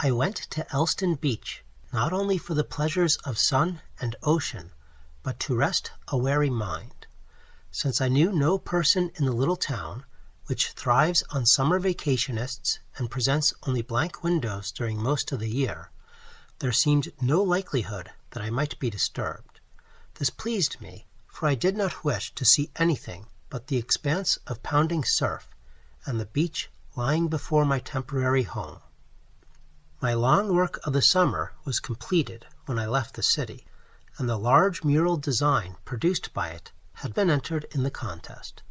I went to Ellston Beach, not only for the pleasures of sun and ocean, but to rest a weary mind. Since I knew no person in the little town, which thrives on summer vacationists and presents only blank windows during most of the year, there seemed no likelihood that I might be disturbed. This pleased me, for I did not wish to see anything but the expanse of pounding surf and the beach lying before my temporary home. My long work of the summer was completed when I left the city, and the large mural design produced by it had been entered in the contest.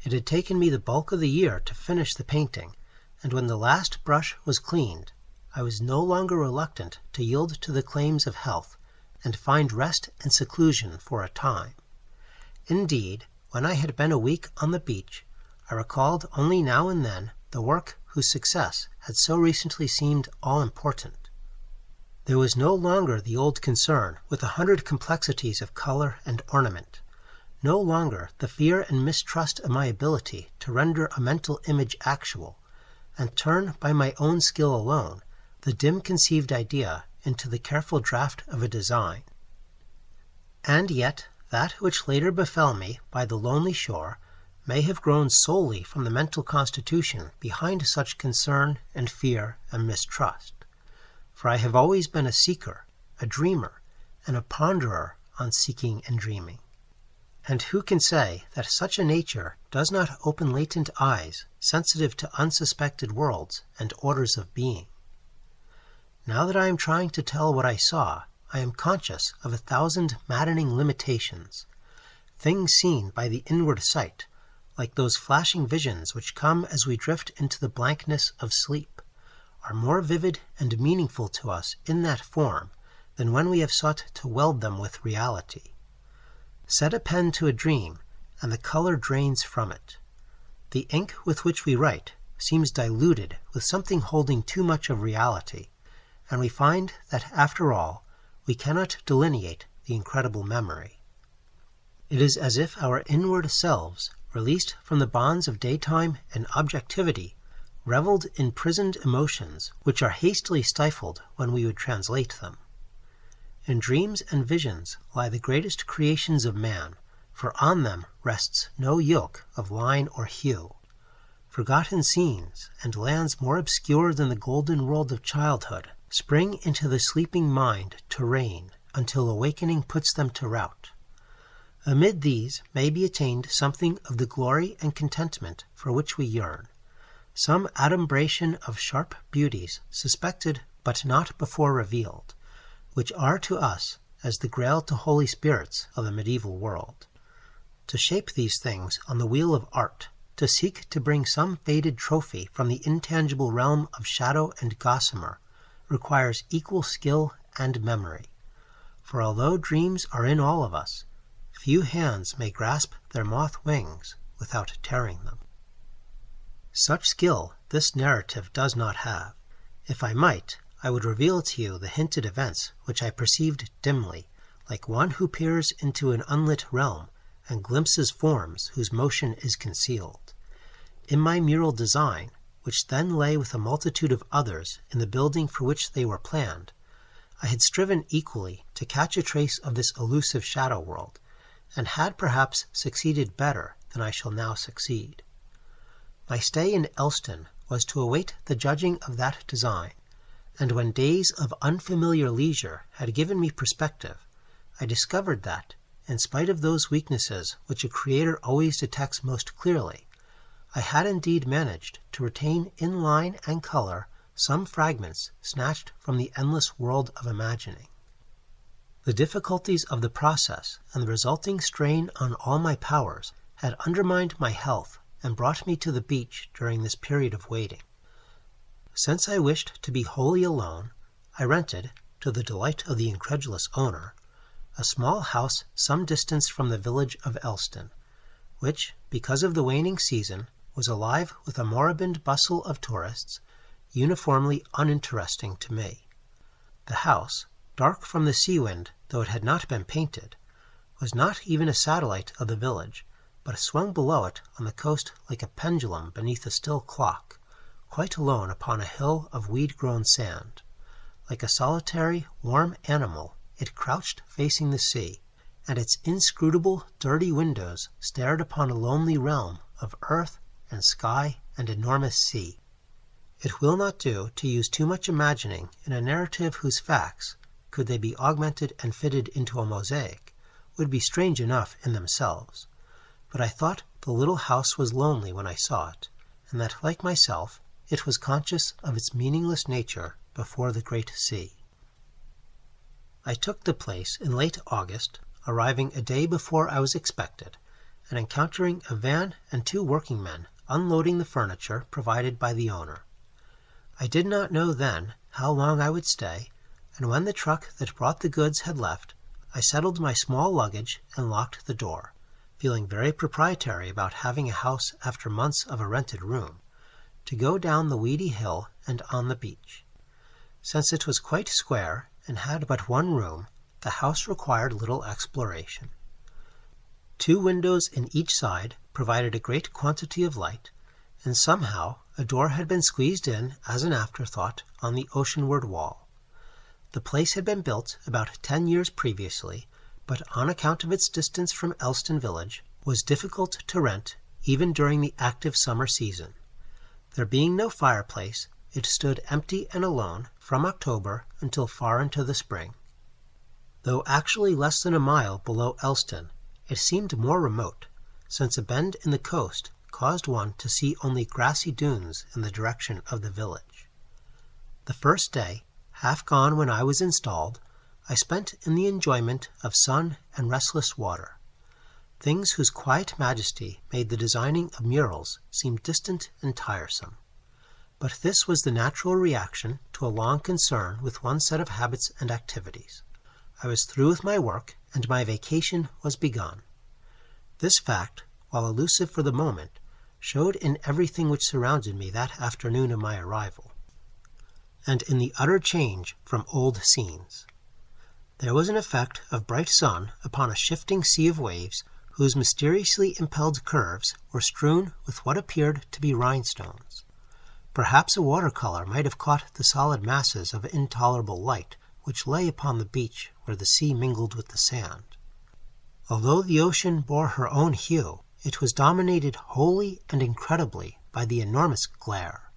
It had taken me the bulk of the year to finish the painting, and when the last brush was cleaned, I was no longer reluctant to yield to the claims of health and find rest and seclusion for a time. Indeed, when I had been a week on the beach, I recalled only now and then the work whose success had so recently seemed all-important. There was no longer the old concern with 100 complexities of color and ornament, no longer the fear and mistrust of my ability to render a mental image actual, and turn by my own skill alone the dim-conceived idea into the careful draft of a design. And yet that which later befell me by the lonely shore may have grown solely from the mental constitution behind such concern and fear and mistrust. For I have always been a seeker, a dreamer, and a ponderer on seeking and dreaming. And who can say that such a nature does not open latent eyes sensitive to unsuspected worlds and orders of being? Now that I am trying to tell what I saw, I am conscious of 1,000 maddening limitations. Things seen by the inward sight, like those flashing visions which come as we drift into the blankness of sleep, are more vivid and meaningful to us in that form than when we have sought to weld them with reality. Set a pen to a dream, and the color drains from it. The ink with which we write seems diluted with something holding too much of reality, and we find that, after all, we cannot delineate the incredible memory. It is as if our inward selves, released from the bonds of daytime and objectivity, reveled in prisoned emotions which are hastily stifled when we would translate them. In dreams and visions lie the greatest creations of man, for on them rests no yoke of line or hue. Forgotten scenes and lands more obscure than the golden world of childhood spring into the sleeping mind to reign until awakening puts them to rout. Amid these may be attained something of the glory and contentment for which we yearn, some adumbration of sharp beauties suspected but not before revealed, which are to us as the grail to holy spirits of the medieval world. To shape these things on the wheel of art, to seek to bring some faded trophy from the intangible realm of shadow and gossamer, requires equal skill and memory. For although dreams are in all of us, few hands may grasp their moth wings without tearing them. Such skill this narrative does not have. If I might, I would reveal to you the hinted events which I perceived dimly, like one who peers into an unlit realm and glimpses forms whose motion is concealed. In my mural design, which then lay with a multitude of others in the building for which they were planned, I had striven equally to catch a trace of this elusive shadow world, and had perhaps succeeded better than I shall now succeed. My stay in Ellston was to await the judging of that design, and when days of unfamiliar leisure had given me perspective, I discovered that, in spite of those weaknesses which a creator always detects most clearly, I had indeed managed to retain in line and color some fragments snatched from the endless world of imagining. The difficulties of the process and the resulting strain on all my powers had undermined my health and brought me to the beach during this period of waiting. Since I wished to be wholly alone, I rented, to the delight of the incredulous owner, a small house some distance from the village of Ellston, which, because of the waning season, was alive with a moribund bustle of tourists, uniformly uninteresting to me. The house, dark from the sea wind though it had not been painted, was not even a satellite of the village, but swung below it on the coast like a pendulum beneath a still clock, quite alone upon a hill of weed-grown sand. Like a solitary, warm animal, it crouched facing the sea, and its inscrutable, dirty windows stared upon a lonely realm of earth and sky and enormous sea. It will not do to use too much imagining in a narrative whose facts, could they be augmented and fitted into a mosaic, would be strange enough in themselves. But I thought the little house was lonely when I saw it, and that, like myself, it was conscious of its meaningless nature before the great sea. I took the place in late August, arriving a day before I was expected, and encountering a van and 2 working men unloading the furniture provided by the owner. I did not know then how long I would stay, and when the truck that brought the goods had left, I settled my small luggage and locked the door, feeling very proprietary about having a house after months of a rented room, to go down the weedy hill and on the beach. Since it was quite square and had but 1 room, the house required little exploration. 2 windows in each side provided a great quantity of light, and somehow a door had been squeezed in as an afterthought on the oceanward wall. The place had been built about 10 years previously, but on account of its distance from Ellston village, was difficult to rent even during the active summer season. There being no fireplace, it stood empty and alone from October until far into the spring. Though actually less than a mile below Ellston, it seemed more remote, since a bend in the coast caused one to see only grassy dunes in the direction of the village. The first day, half gone when I was installed, I spent in the enjoyment of sun and restless water, things whose quiet majesty made the designing of murals seem distant and tiresome. But this was the natural reaction to a long concern with one set of habits and activities. I was through with my work, and my vacation was begun. This fact, while elusive for the moment, showed in everything which surrounded me that afternoon of my arrival, and in the utter change from old scenes. There was an effect of bright sun upon a shifting sea of waves whose mysteriously impelled curves were strewn with what appeared to be rhinestones. Perhaps a watercolor might have caught the solid masses of intolerable light which lay upon the beach where the sea mingled with the sand. Although the ocean bore her own hue, it was dominated wholly and incredibly by the enormous glare.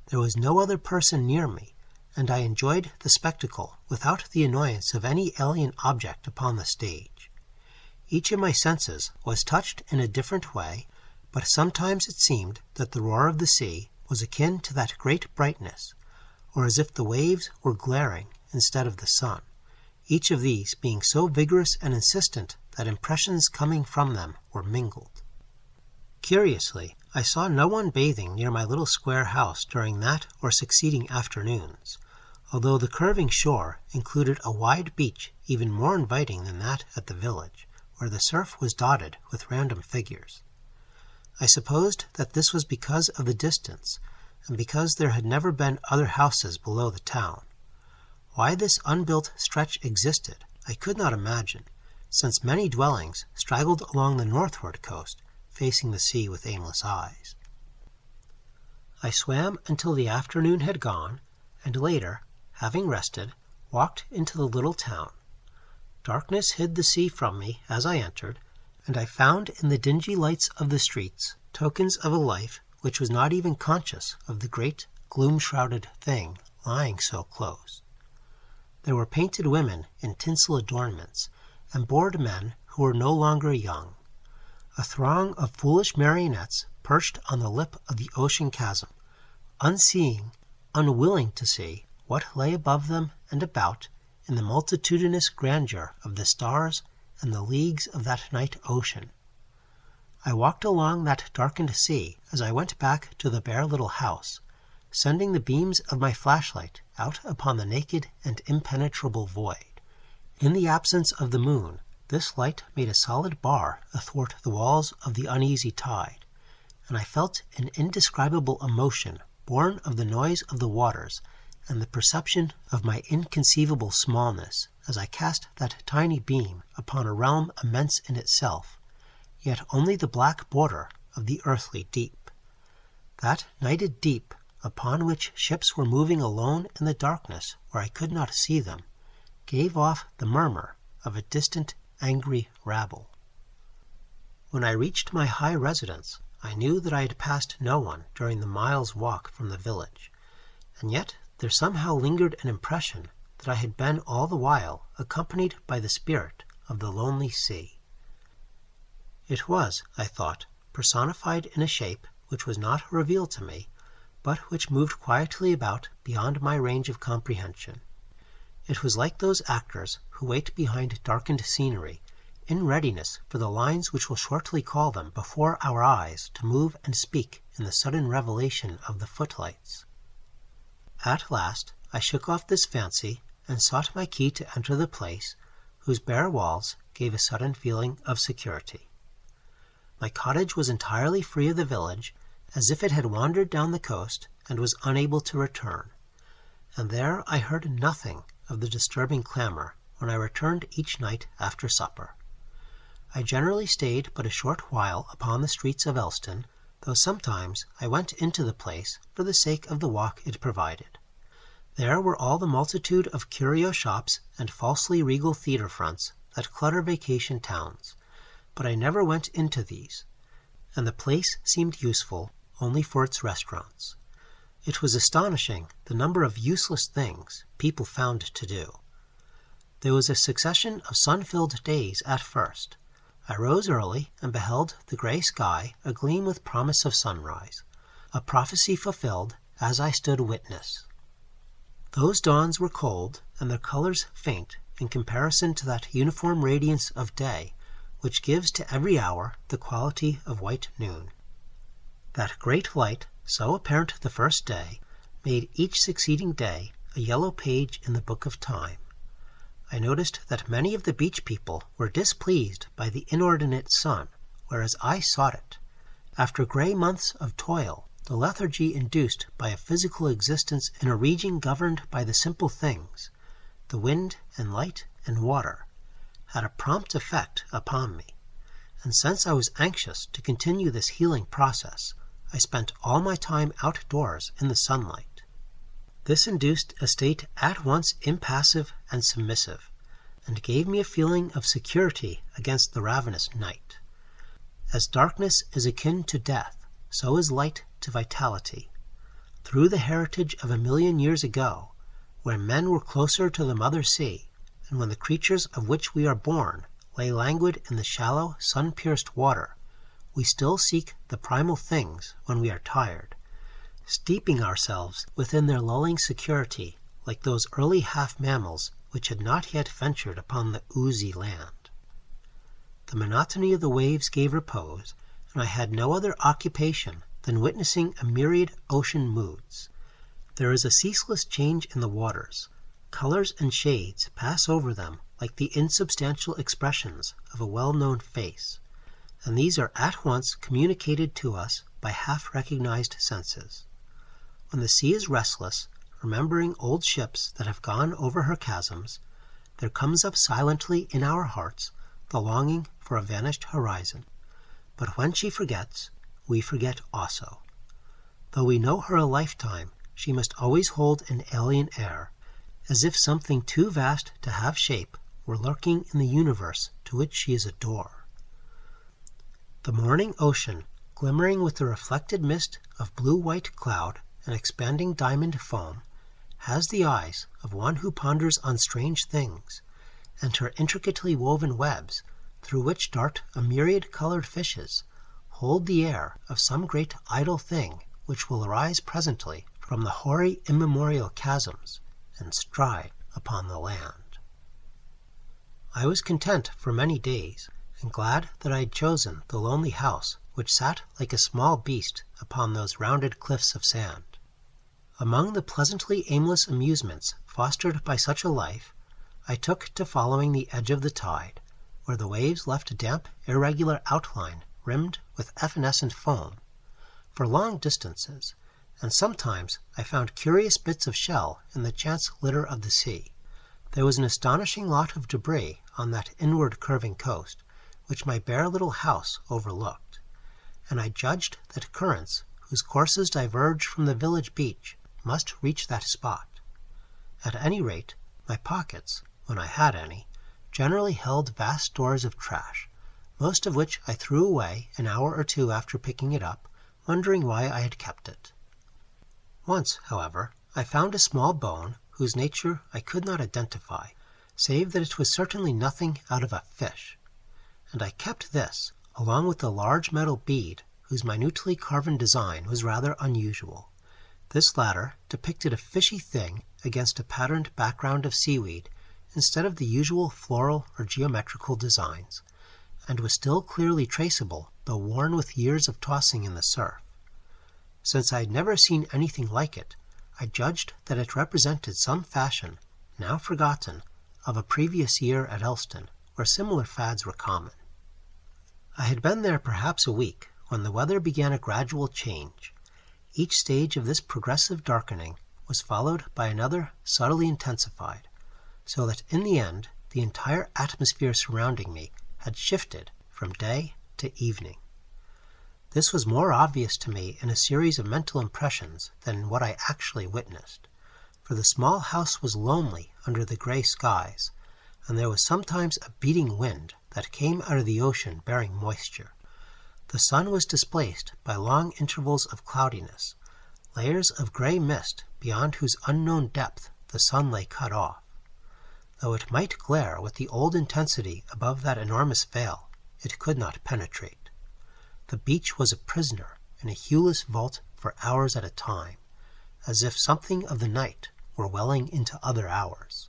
There was no other person near me, and I enjoyed the spectacle without the annoyance of any alien object upon the stage. Each of my senses was touched in a different way, but sometimes it seemed that the roar of the sea was akin to that great brightness, or as if the waves were glaring instead of the sun, each of these being so vigorous and insistent that impressions coming from them were mingled. Curiously, I saw no one bathing near my little square house during that or succeeding afternoons, although the curving shore included a wide beach even more inviting than that at the village, where the surf was dotted with random figures. I supposed that this was because of the distance, and because there had never been other houses below the town. Why this unbuilt stretch existed, I could not imagine, since many dwellings straggled along the northward coast, facing the sea with aimless eyes. I swam until the afternoon had gone, and later, having rested, walked into the little town. Darkness hid the sea from me as I entered, and I found in the dingy lights of the streets tokens of a life which was not even conscious of the great, gloom-shrouded thing lying so close. There were painted women in tinsel adornments, and bored men who were no longer young. A throng of foolish marionettes perched on the lip of the ocean chasm, unseeing, unwilling to see what lay above them and about in the multitudinous grandeur of the stars and the leagues of that night ocean. I walked along that darkened sea as I went back to the bare little house, sending the beams of my flashlight out upon the naked and impenetrable void. In the absence of the moon, this light made a solid bar athwart the walls of the uneasy tide, and I felt an indescribable emotion born of the noise of the waters and the perception of my inconceivable smallness as I cast that tiny beam upon a realm immense in itself, yet only the black border of the earthly deep. That nighted deep upon which ships were moving alone in the darkness where I could not see them, gave off the murmur of a distant, angry rabble. When I reached my high residence, I knew that I had passed no one during the mile's walk from the village, and yet there somehow lingered an impression that I had been all the while accompanied by the spirit of the lonely sea. It was, I thought, personified in a shape which was not revealed to me, but which moved quietly about beyond my range of comprehension. It was like those actors who wait behind darkened scenery, in readiness for the lines which will shortly call them before our eyes to move and speak in the sudden revelation of the footlights. At last I shook off this fancy and sought my key to enter the place, whose bare walls gave a sudden feeling of security. My cottage was entirely free of the village, as if it had wandered down the coast and was unable to return, and there I heard nothing of the disturbing clamor when I returned each night after supper. I generally stayed but a short while upon the streets of Ellston, though sometimes I went into the place for the sake of the walk it provided. There were all the multitude of curio shops and falsely regal theatre fronts that clutter vacation towns, but I never went into these, and the place seemed useful only for its restaurants. It was astonishing the number of useless things people found to do. There was a succession of sun-filled days at first. I rose early and beheld the gray sky agleam with promise of sunrise, a prophecy fulfilled as I stood witness. Those dawns were cold and their colors faint in comparison to that uniform radiance of day which gives to every hour the quality of white noon. That great light, so apparent the first day, made each succeeding day a yellow page in the book of time. I noticed that many of the beach people were displeased by the inordinate sun, whereas I sought it. After gray months of toil, the lethargy induced by a physical existence in a region governed by the simple things, the wind and light and water, had a prompt effect upon me, and since I was anxious to continue this healing process, I spent all my time outdoors in the sunlight. This induced a state at once impassive and submissive, and gave me a feeling of security against the ravenous night. As darkness is akin to death, so is light to vitality. Through the heritage of 1,000,000 years ago, when men were closer to the mother sea, and when the creatures of which we are born lay languid in the shallow, sun-pierced water, we still seek the primal things when we are tired, steeping ourselves within their lulling security like those early half-mammals which had not yet ventured upon the oozy land. The monotony of the waves gave repose, and I had no other occupation than witnessing a myriad ocean moods. There is a ceaseless change in the waters. Colors and shades pass over them like the insubstantial expressions of a well-known face, and these are at once communicated to us by half-recognized senses. When the sea is restless, remembering old ships that have gone over her chasms, there comes up silently in our hearts the longing for a vanished horizon. But when she forgets, we forget also. Though we know her a lifetime, she must always hold an alien air, as if something too vast to have shape were lurking in the universe to which she is a door. The morning ocean, glimmering with the reflected mist of blue-white cloud and expanding diamond foam, has the eyes of one who ponders on strange things, and her intricately woven webs, through which dart a myriad colored fishes, hold the air of some great idle thing which will arise presently from the hoary immemorial chasms and stride upon the land. I was content for many days, and glad that I had chosen the lonely house which sat like a small beast upon those rounded cliffs of sand. Among the pleasantly aimless amusements fostered by such a life, I took to following the edge of the tide, where the waves left a damp, irregular outline rimmed with evanescent foam, for long distances, and sometimes I found curious bits of shell in the chance litter of the sea. There was an astonishing lot of debris on that inward curving coast, which my bare little house overlooked, and I judged that currents whose courses diverged from the village beach must reach that spot. At any rate, my pockets, when I had any, generally held vast stores of trash, most of which I threw away an hour or two after picking it up, wondering why I had kept it. Once, however, I found a small bone whose nature I could not identify, save that it was certainly nothing out of a fish, and I kept this, along with a large metal bead whose minutely carven design was rather unusual. This latter depicted a fishy thing against a patterned background of seaweed instead of the usual floral or geometrical designs, and was still clearly traceable though worn with years of tossing in the surf. Since I had never seen anything like it, I judged that it represented some fashion, now forgotten, of a previous year at Ellston, where similar fads were common. I had been there perhaps a week when the weather began a gradual change. Each stage of this progressive darkening was followed by another subtly intensified, so that in the end the entire atmosphere surrounding me had shifted from day to evening. This was more obvious to me in a series of mental impressions than in what I actually witnessed, for the small house was lonely under the gray skies, and there was sometimes a beating wind that came out of the ocean bearing moisture. The sun was displaced by long intervals of cloudiness, layers of gray mist beyond whose unknown depth the sun lay cut off. Though it might glare with the old intensity above that enormous veil, it could not penetrate. The beach was a prisoner in a hueless vault for hours at a time, as if something of the night were welling into other hours.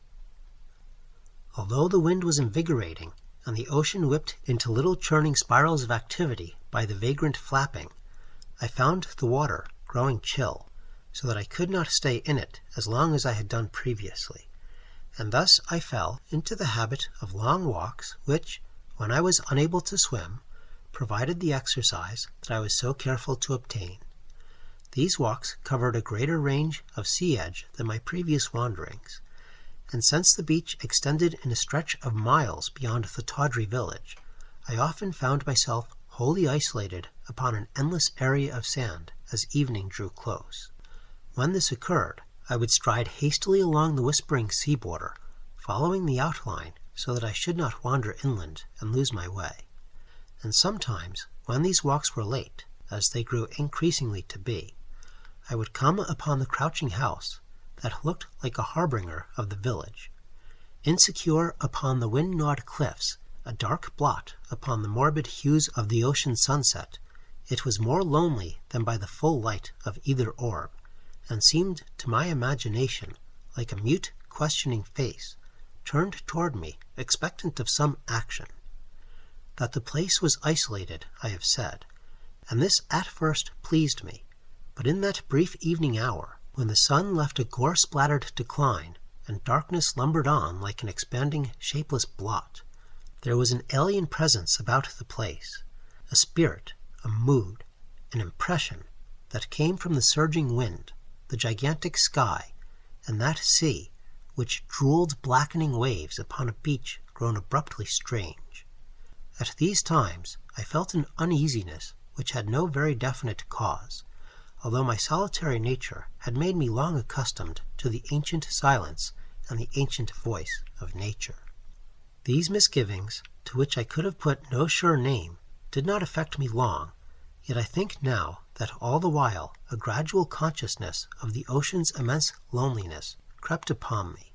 Although the wind was invigorating, and the ocean whipped into little churning spirals of activity by the vagrant flapping, I found the water growing chill, so that I could not stay in it as long as I had done previously, and thus I fell into the habit of long walks which, when I was unable to swim, provided the exercise that I was so careful to obtain. These walks covered a greater range of sea edge than my previous wanderings, and since the beach extended in a stretch of miles beyond the tawdry village, I often found myself wholly isolated upon an endless area of sand as evening drew close. When this occurred, I would stride hastily along the whispering sea border, following the outline so that I should not wander inland and lose my way. And sometimes, when these walks were late, as they grew increasingly to be, I would come upon the crouching house that looked like a harbinger of the village. Insecure upon the wind-gnawed cliffs, a dark blot upon the morbid hues of the ocean sunset, it was more lonely than by the full light of either orb, and seemed to my imagination like a mute, questioning face, turned toward me, expectant of some action. That the place was isolated, I have said, and this at first pleased me, but in that brief evening hour, when the sun left a gore-splattered decline, and darkness lumbered on like an expanding, shapeless blot, there was an alien presence about the place, a spirit, a mood, an impression that came from the surging wind, the gigantic sky, and that sea, which drooled blackening waves upon a beach grown abruptly strange. At these times I felt an uneasiness which had no very definite cause, although my solitary nature had made me long accustomed to the ancient silence and the ancient voice of nature. These misgivings, to which I could have put no sure name, did not affect me long, yet I think now that all the while a gradual consciousness of the ocean's immense loneliness crept upon me.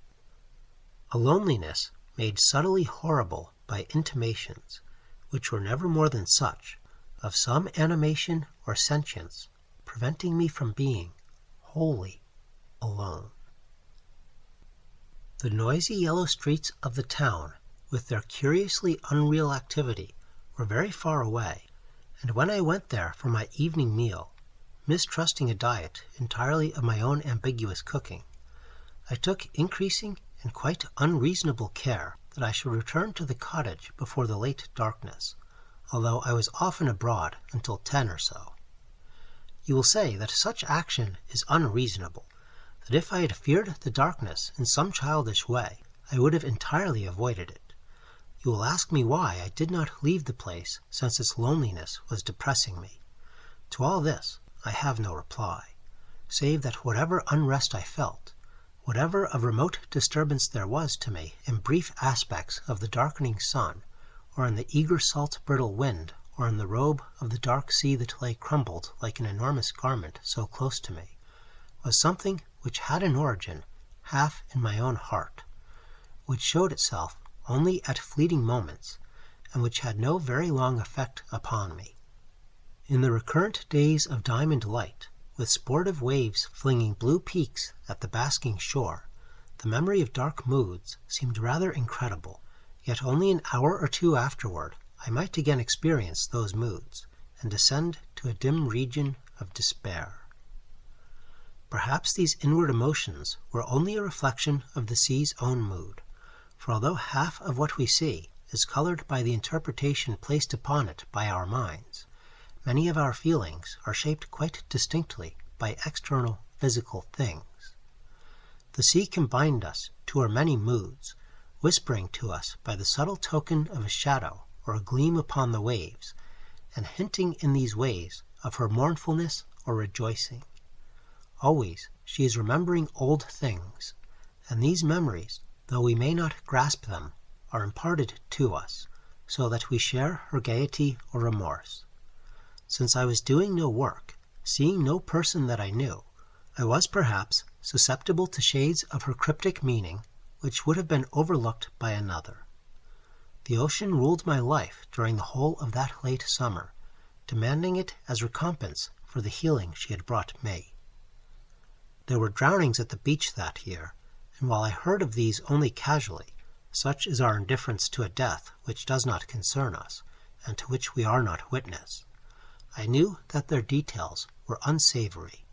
A loneliness made subtly horrible by intimations, which were never more than such, of some animation or sentience, preventing me from being wholly alone. The noisy yellow streets of the town, with their curiously unreal activity, were very far away, and when I went there for my evening meal, mistrusting a diet entirely of my own ambiguous cooking, I took increasing and quite unreasonable care that I should return to the cottage before the late darkness, although I was often abroad until 10 or so. You will say that such action is unreasonable, that if I had feared the darkness in some childish way, I would have entirely avoided it. You will ask me why I did not leave the place, since its loneliness was depressing me. To all this I have no reply, save that whatever unrest I felt, whatever of remote disturbance there was to me in brief aspects of the darkening sun, or in the eager salt brittle wind, or in the robe of the dark sea that lay crumbled like an enormous garment so close to me, was something which had an origin half in my own heart, which showed itself only at fleeting moments, and which had no very long effect upon me. In the recurrent days of diamond light, with sportive waves flinging blue peaks at the basking shore, the memory of dark moods seemed rather incredible, yet only an hour or two afterward I might again experience those moods, and descend to a dim region of despair. Perhaps these inward emotions were only a reflection of the sea's own mood, for although half of what we see is colored by the interpretation placed upon it by our minds, many of our feelings are shaped quite distinctly by external physical things. The sea can bind us to her many moods, whispering to us by the subtle token of a shadow or a gleam upon the waves, and hinting in these ways of her mournfulness or rejoicing. Always she is remembering old things, and these memories, though we may not grasp them, are imparted to us, so that we share her gaiety or remorse. Since I was doing no work, seeing no person that I knew, I was perhaps susceptible to shades of her cryptic meaning which would have been overlooked by another. The ocean ruled my life during the whole of that late summer, demanding it as recompense for the healing she had brought me. There were drownings at the beach that year, and while I heard of these only casually, such is our indifference to a death which does not concern us, and to which we are not witness, I knew that their details were unsavory.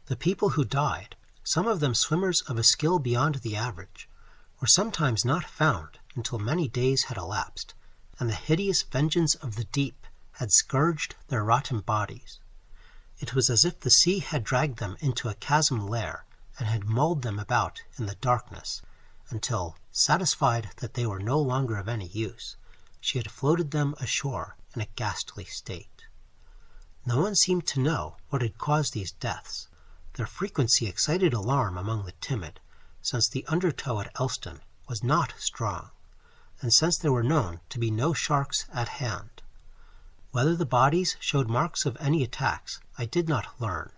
The people who died, some of them swimmers of a skill beyond the average, were sometimes not found until many days had elapsed, and the hideous vengeance of the deep had scourged their rotten bodies. It was as if the sea had dragged them into a chasm lair, and had mulled them about in the darkness, until, satisfied that they were no longer of any use, she had floated them ashore in a ghastly state. No one seemed to know what had caused these deaths. Their frequency excited alarm among the timid, since the undertow at Ellston was not strong, and since there were known to be no sharks at hand. Whether the bodies showed marks of any attacks, I did not learn,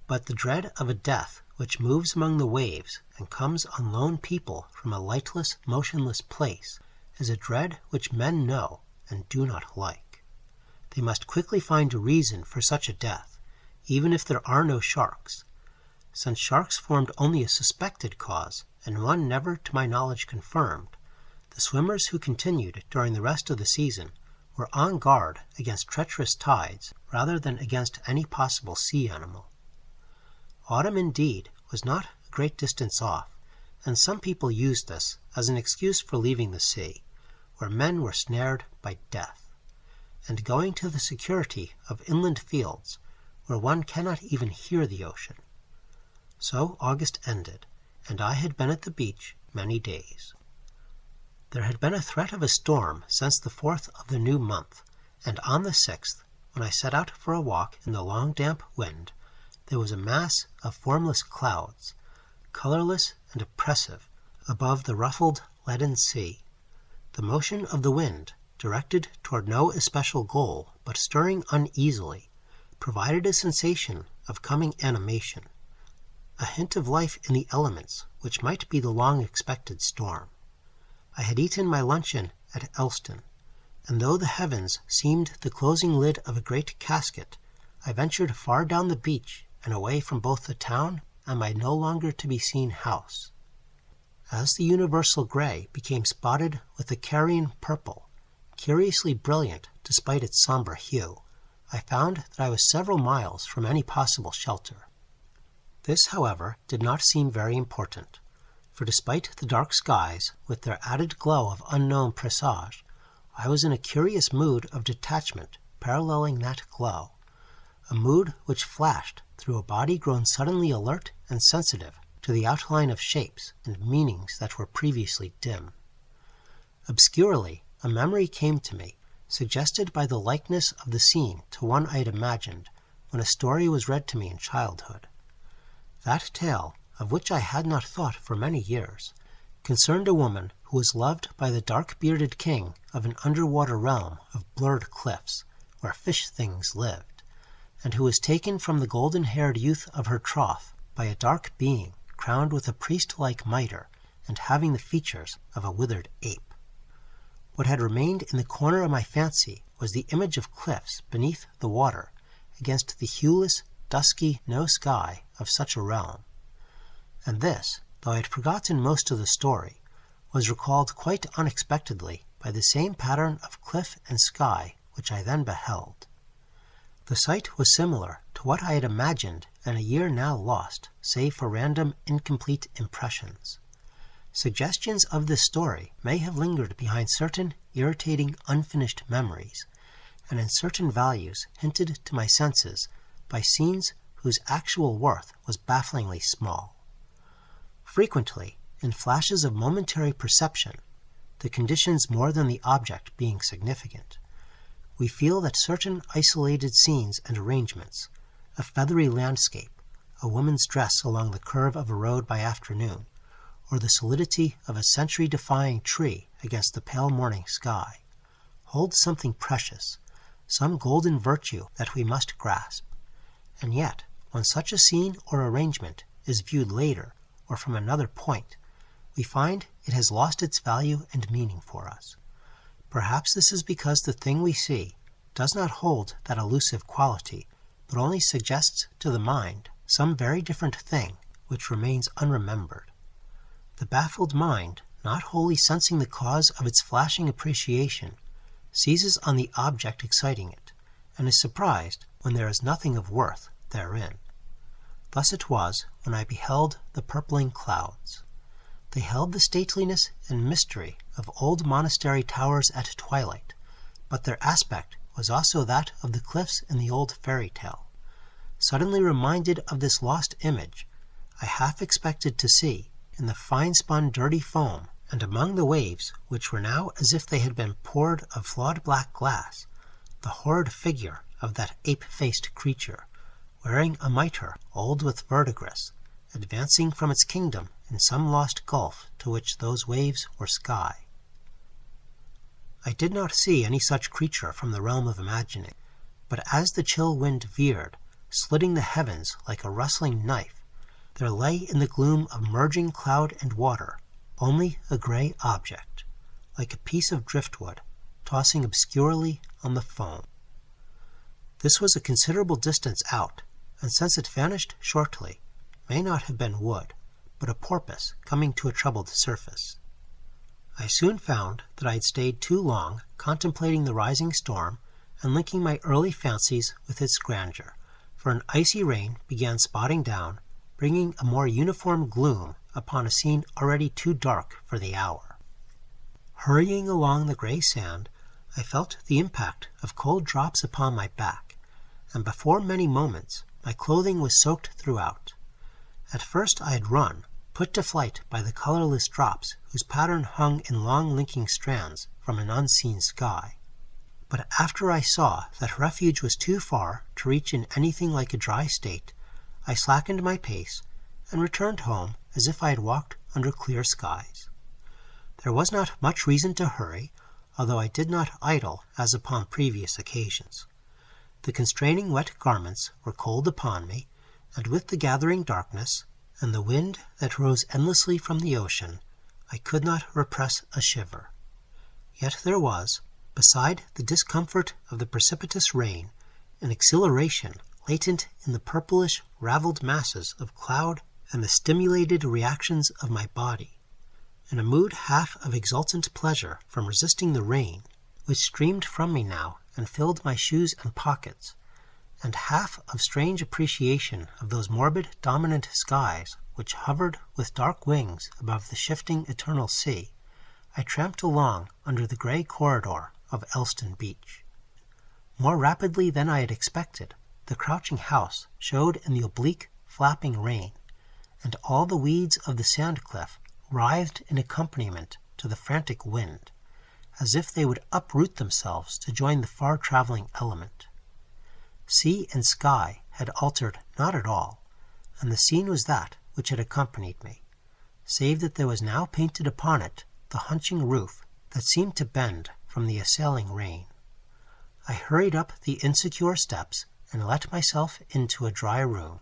but the dread of a death which moves among the waves and comes on lone people from a lightless, motionless place is a dread which men know and do not like. They must quickly find a reason for such a death, even if there are no sharks. Since sharks formed only a suspected cause, and one never to my knowledge confirmed, the swimmers who continued during the rest of the season were on guard against treacherous tides rather than against any possible sea animal. Autumn, indeed, was not a great distance off, and some people used this as an excuse for leaving the sea, where men were snared by death, and going to the security of inland fields, where one cannot even hear the ocean. So August ended, and I had been at the beach many days. There had been a threat of a storm since the 4th of the new month, and on the 6th, when I set out for a walk in the long damp wind, there was a mass of formless clouds, colorless and oppressive, above the ruffled leaden sea. The motion of the wind, directed toward no especial goal, but stirring uneasily, provided a sensation of coming animation, a hint of life in the elements which might be the long-expected storm. I had eaten my luncheon at Ellston, and though the heavens seemed the closing lid of a great casket, I ventured far down the beach and away from both the town and my no longer to be seen house. As the universal gray became spotted with the carrion purple, curiously brilliant despite its somber hue, I found that I was several miles from any possible shelter. This, however, did not seem very important, for despite the dark skies, with their added glow of unknown presage, I was in a curious mood of detachment paralleling that glow, a mood which flashed through a body grown suddenly alert and sensitive to the outline of shapes and meanings that were previously dim. Obscurely, a memory came to me, suggested by the likeness of the scene to one I had imagined when a story was read to me in childhood. That tale, of which I had not thought for many years, concerned a woman who was loved by the dark-bearded king of an underwater realm of blurred cliffs where fish things lived, and who was taken from the golden-haired youth of her troth by a dark being crowned with a priest-like mitre and having the features of a withered ape. What had remained in the corner of my fancy was the image of cliffs beneath the water against the hueless, dusky no sky of such a realm. And this, though I had forgotten most of the story, was recalled quite unexpectedly by the same pattern of cliff and sky which I then beheld. The sight was similar to what I had imagined in a year now lost, save for random, incomplete impressions. Suggestions of this story may have lingered behind certain irritating, unfinished memories, and in certain values hinted to my senses by scenes whose actual worth was bafflingly small. Frequently, in flashes of momentary perception, the conditions more than the object being significant, we feel that certain isolated scenes and arrangements, a feathery landscape, a woman's dress along the curve of a road by afternoon, or the solidity of a century-defying tree against the pale morning sky, hold something precious, some golden virtue that we must grasp. And yet, when such a scene or arrangement is viewed later or from another point, we find it has lost its value and meaning for us. Perhaps this is because the thing we see does not hold that elusive quality, but only suggests to the mind some very different thing which remains unremembered. The baffled mind, not wholly sensing the cause of its flashing appreciation, seizes on the object exciting it, and is surprised when there is nothing of worth therein. Thus it was when I beheld the purpling clouds. They held the stateliness and mystery of old monastery towers at twilight, but their aspect was also that of the cliffs in the old fairy tale. Suddenly reminded of this lost image, I half expected to see, in the fine-spun dirty foam, and among the waves which were now as if they had been poured of flawed black glass, the horrid figure of that ape-faced creature, wearing a mitre old with verdigris, advancing from its kingdom in some lost gulf to which those waves were sky. I did not see any such creature from the realm of imagining, but as the chill wind veered, slitting the heavens like a rustling knife, there lay in the gloom of merging cloud and water only a grey object, like a piece of driftwood, tossing obscurely on the foam. This was a considerable distance out, and since it vanished shortly, may not have been wood, but a porpoise coming to a troubled surface. I soon found that I had stayed too long contemplating the rising storm and linking my early fancies with its grandeur, for an icy rain began spotting down, bringing a more uniform gloom upon a scene already too dark for the hour. Hurrying along the grey sand, I felt the impact of cold drops upon my back, and before many moments my clothing was soaked throughout. At first I had run, put to flight by the colourless drops whose pattern hung in long linking strands from an unseen sky. But after I saw that refuge was too far to reach in anything like a dry state, I slackened my pace and returned home as if I had walked under clear skies. There was not much reason to hurry, although I did not idle as upon previous occasions. The constraining wet garments were cold upon me, and with the gathering darkness, and the wind that rose endlessly from the ocean, I could not repress a shiver. Yet there was, beside the discomfort of the precipitous rain, an exhilaration latent in the purplish, ravelled masses of cloud and the stimulated reactions of my body, in a mood half of exultant pleasure from resisting the rain, which streamed from me now and filled my shoes and pockets, and half of strange appreciation of those morbid, dominant skies which hovered with dark wings above the shifting eternal sea, I tramped along under the grey corridor of Ellston Beach. More rapidly than I had expected, the crouching house showed in the oblique, flapping rain, and all the weeds of the sand cliff writhed in accompaniment to the frantic wind, as if they would uproot themselves to join the far-travelling element. Sea and sky had altered not at all, and the scene was that which had accompanied me, save that there was now painted upon it the hunching roof that seemed to bend from the assailing rain. I hurried up the insecure steps and let myself into a dry room,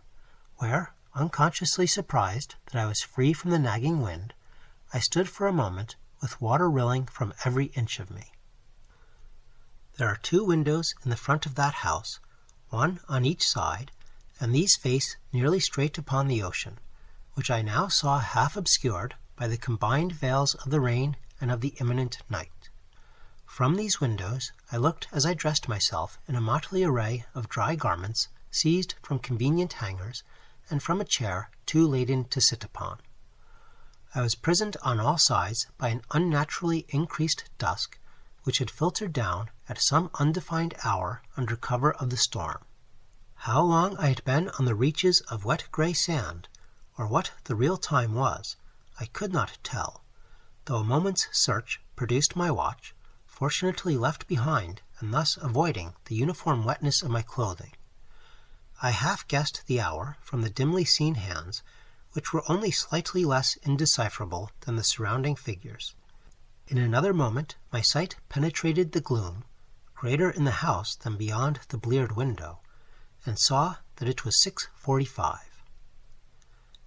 where, unconsciously surprised that I was free from the nagging wind, I stood for a moment with water rilling from every inch of me. There are 2 windows in the front of that house, one on each side, and these face nearly straight upon the ocean, which I now saw half obscured by the combined veils of the rain and of the imminent night. From these windows I looked as I dressed myself in a motley array of dry garments seized from convenient hangers, and from a chair too laden to sit upon. I was prisoned on all sides by an unnaturally increased dusk, which had filtered down at some undefined hour under cover of the storm. How long I had been on the reaches of wet grey sand, or what the real time was, I could not tell, though a moment's search produced my watch, fortunately left behind and thus avoiding the uniform wetness of my clothing. I half guessed the hour from the dimly seen hands, which were only slightly less indecipherable than the surrounding figures. In another moment my sight penetrated the gloom, greater in the house than beyond the bleared window, and saw that it was 6:45.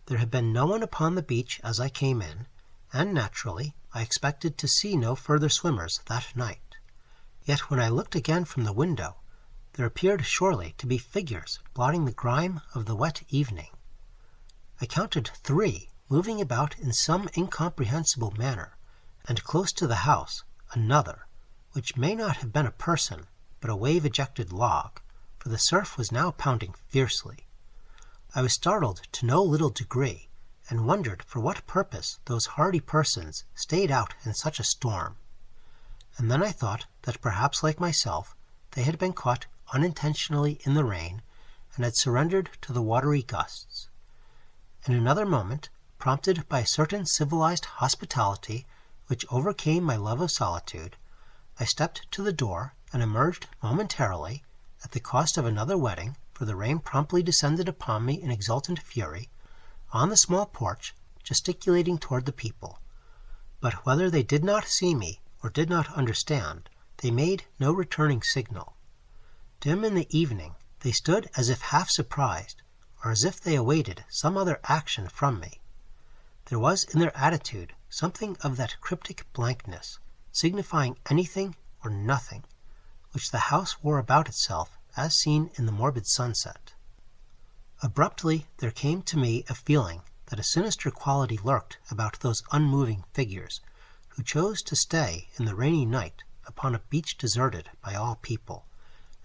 There had been no one upon the beach as I came in, and naturally I expected to see no further swimmers that night. Yet when I looked again from the window, there appeared surely to be figures blotting the grime of the wet evening. I counted 3 moving about in some incomprehensible manner, and close to the house another, which may not have been a person, but a wave-ejected log, for the surf was now pounding fiercely. I was startled to no little degree, and wondered for what purpose those hardy persons stayed out in such a storm. And then I thought that perhaps, like myself, they had been caught unintentionally in the rain, and had surrendered to the watery gusts. In another moment, prompted by a certain civilized hospitality which overcame my love of solitude, I stepped to the door and emerged momentarily, at the cost of another wetting, for the rain promptly descended upon me in exultant fury, on the small porch, gesticulating toward the people. But whether they did not see me or did not understand, they made no returning signal. Dim in the evening, they stood as if half surprised, or as if they awaited some other action from me. There was in their attitude something of that cryptic blankness, signifying anything or nothing, which the house wore about itself as seen in the morbid sunset. Abruptly there came to me a feeling that a sinister quality lurked about those unmoving figures, who chose to stay in the rainy night upon a beach deserted by all people,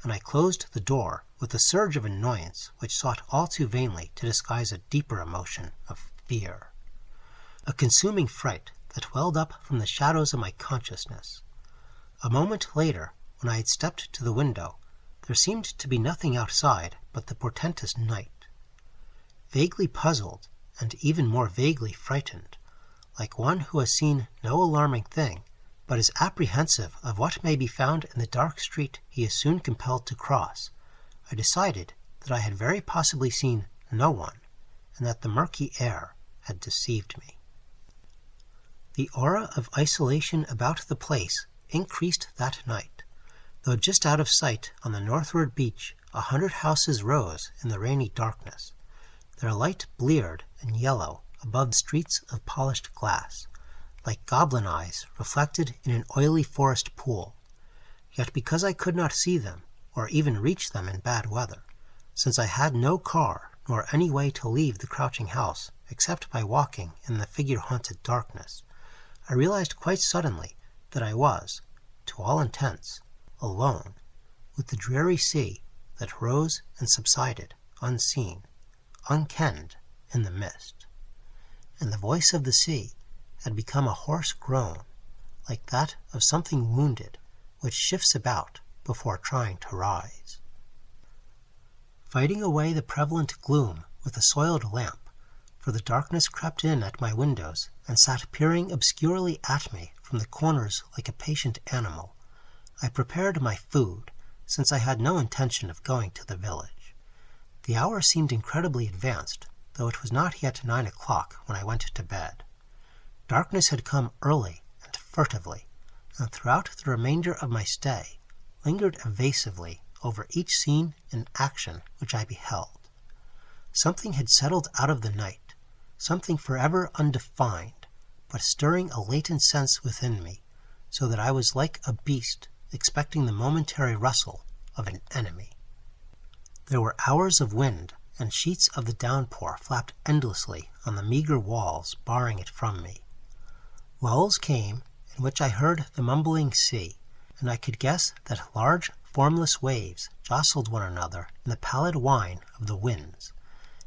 and I closed the door with a surge of annoyance which sought all too vainly to disguise a deeper emotion of fear, a consuming fright that welled up from the shadows of my consciousness. A moment later, when I had stepped to the window, there seemed to be nothing outside but the portentous night. Vaguely puzzled, and even more vaguely frightened, like one who has seen no alarming thing, but is apprehensive of what may be found in the dark street he is soon compelled to cross, I decided that I had very possibly seen no one, and that the murky air had deceived me. The aura of isolation about the place increased that night, though just out of sight on the northward beach 100 houses rose in the rainy darkness, their light bleared and yellow above streets of polished glass, like goblin eyes reflected in an oily forest pool. Yet because I could not see them, or even reach them in bad weather, since I had no car nor any way to leave the crouching house except by walking in the figure-haunted darkness, I realized quite suddenly that I was, to all intents, alone, with the dreary sea that rose and subsided, unseen, unkenned, in the mist. And the voice of the sea had become a hoarse groan, like that of something wounded, which shifts about before trying to rise. Fighting away the prevalent gloom with a soiled lamp, for the darkness crept in at my windows and sat peering obscurely at me from the corners like a patient animal, I prepared my food, since I had no intention of going to the village. The hour seemed incredibly advanced, though it was not yet 9 o'clock when I went to bed. Darkness had come early and furtively, and throughout the remainder of my stay lingered evasively over each scene and action which I beheld. Something had settled out of the night, something forever undefined, but stirring a latent sense within me, so that I was like a beast expecting the momentary rustle of an enemy. There were hours of wind, and sheets of the downpour flapped endlessly on the meager walls, barring it from me. Lulls came, in which I heard the mumbling sea, and I could guess that large, formless waves jostled one another in the pallid wine of the winds,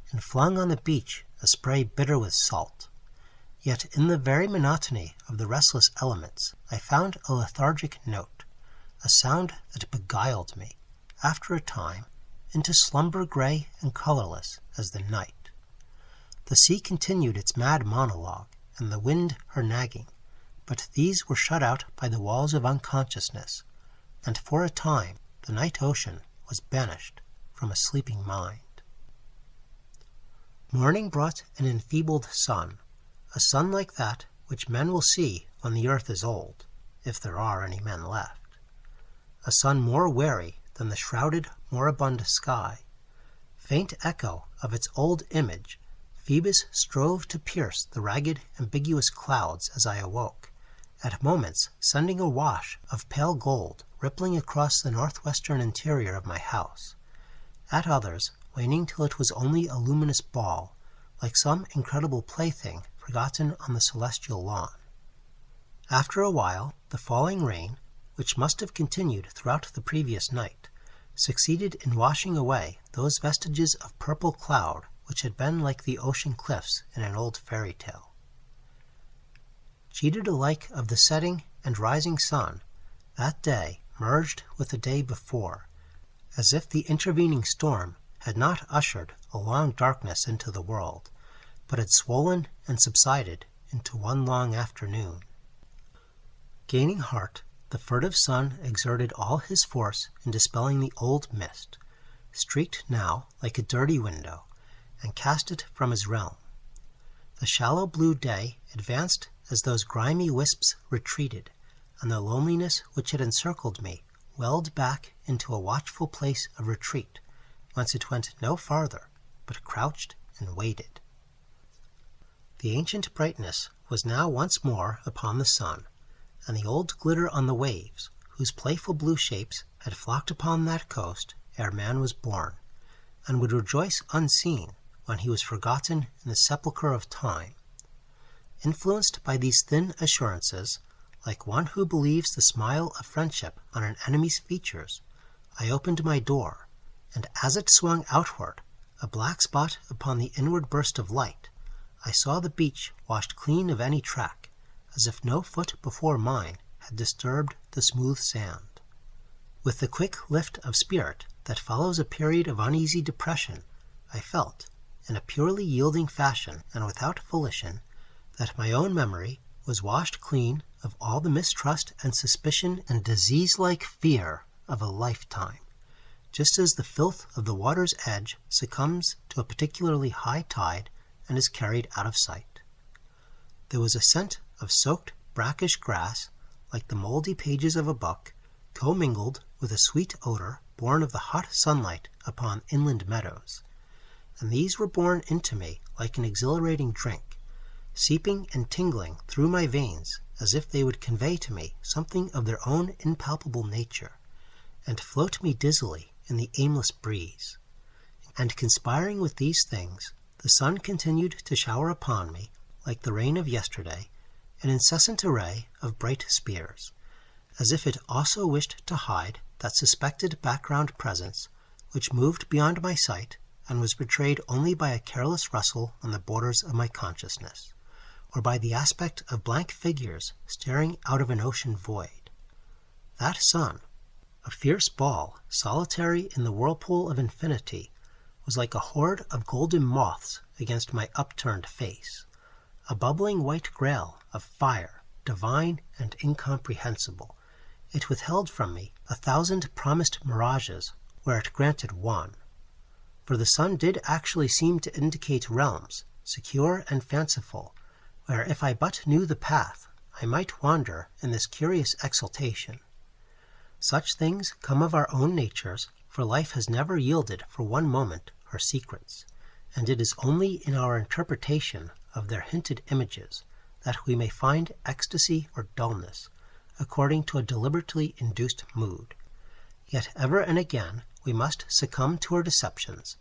and flung on the beach a spray bitter with salt. Yet in the very monotony of the restless elements I found a lethargic note, a sound that beguiled me, after a time, into slumber gray and colorless as the night. The sea continued its mad monologue, and the wind her nagging, but these were shut out by the walls of unconsciousness, and for a time the night ocean was banished from a sleeping mind. Morning brought an enfeebled sun, a sun like that which men will see when the earth is old, if there are any men left. A sun more wary than the shrouded, moribund sky. Faint echo of its old image, Phoebus strove to pierce the ragged, ambiguous clouds as I awoke, at moments sending a wash of pale gold rippling across the northwestern interior of my house, at others waning till it was only a luminous ball, like some incredible plaything forgotten on the celestial lawn. After a while, the falling rain, which must have continued throughout the previous night, succeeded in washing away those vestiges of purple cloud which had been like the ocean cliffs in an old fairy tale. Cheated alike of the setting and rising sun, that day merged with the day before, as if the intervening storm had not ushered a long darkness into the world, but had swollen and subsided into one long afternoon. Gaining heart, the furtive sun exerted all his force in dispelling the old mist, streaked now like a dirty window, and cast it from his realm. The shallow blue day advanced as those grimy wisps retreated, and the loneliness which had encircled me welled back into a watchful place of retreat, whence it went no farther, but crouched and waited. The ancient brightness was now once more upon the sun, and the old glitter on the waves, whose playful blue shapes had flocked upon that coast ere man was born, and would rejoice unseen when he was forgotten in the sepulchre of time. Influenced by these thin assurances, like one who believes the smile of friendship on an enemy's features, I opened my door, and as it swung outward, a black spot upon the inward burst of light, I saw the beach washed clean of any track, as if no foot before mine had disturbed the smooth sand. With the quick lift of spirit that follows a period of uneasy depression, I felt, in a purely yielding fashion and without volition, that my own memory was washed clean of all the mistrust and suspicion and disease-like fear of a lifetime, just as the filth of the water's edge succumbs to a particularly high tide and is carried out of sight. There was a scent of soaked brackish grass, like the moldy pages of a book, commingled with a sweet odor born of the hot sunlight upon inland meadows, and these were borne into me like an exhilarating drink, seeping and tingling through my veins as if they would convey to me something of their own impalpable nature, and float me dizzily in the aimless breeze. And conspiring with these things, the sun continued to shower upon me, like the rain of yesterday, an incessant array of bright spears, as if it also wished to hide that suspected background presence which moved beyond my sight and was betrayed only by a careless rustle on the borders of my consciousness, or by the aspect of blank figures staring out of an ocean void. That sun, a fierce ball solitary in the whirlpool of infinity, was like a horde of golden moths against my upturned face, a bubbling white grail of fire, divine and incomprehensible. It withheld from me 1,000 promised mirages where it granted one. For the sun did actually seem to indicate realms, secure and fanciful, where if I but knew the path, I might wander in this curious exaltation. Such things come of our own natures, for life has never yielded for one moment her secrets, and it is only in our interpretation of their hinted images that we may find ecstasy or dullness, according to a deliberately induced mood. Yet ever and again we must succumb to our deceptions,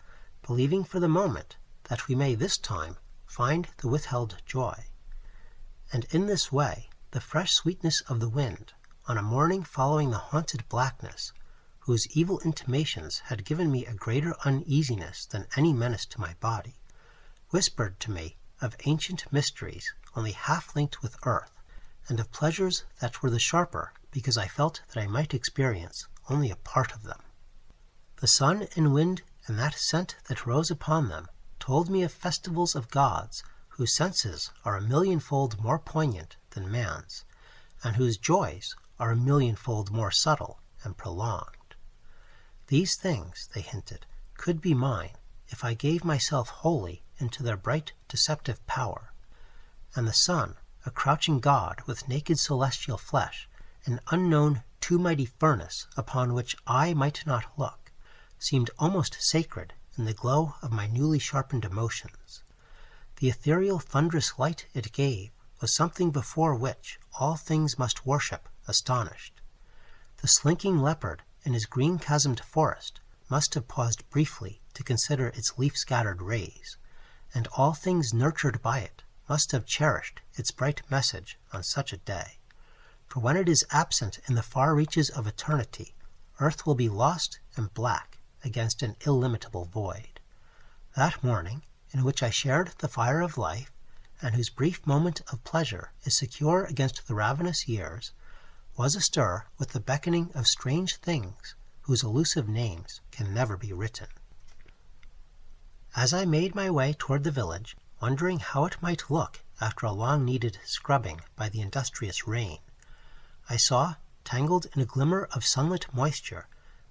believing for the moment that we may this time find the withheld joy. And in this way, the fresh sweetness of the wind, on a morning following the haunted blackness, whose evil intimations had given me a greater uneasiness than any menace to my body, whispered to me of ancient mysteries only half linked with earth, and of pleasures that were the sharper because I felt that I might experience only a part of them. The sun and wind and that scent that rose upon them told me of festivals of gods whose senses are a millionfold more poignant than man's, and whose joys are a millionfold more subtle and prolonged. These things, they hinted, could be mine if I gave myself wholly into their bright deceptive power. And the sun, a crouching god with naked celestial flesh, an unknown too mighty furnace upon which I might not look, seemed almost sacred in the glow of my newly sharpened emotions. The ethereal thunderous light it gave was something before which all things must worship astonished. The slinking leopard in his green-chasmed forest must have paused briefly to consider its leaf-scattered rays, and all things nurtured by it must have cherished its bright message on such a day. For when it is absent in the far reaches of eternity, earth will be lost and black against an illimitable void. That morning, in which I shared the fire of life, and whose brief moment of pleasure is secure against the ravenous years, was astir with the beckoning of strange things whose elusive names can never be written. As I made my way toward the village, wondering how it might look after a long-needed scrubbing by the industrious rain, I saw, tangled in a glimmer of sunlit moisture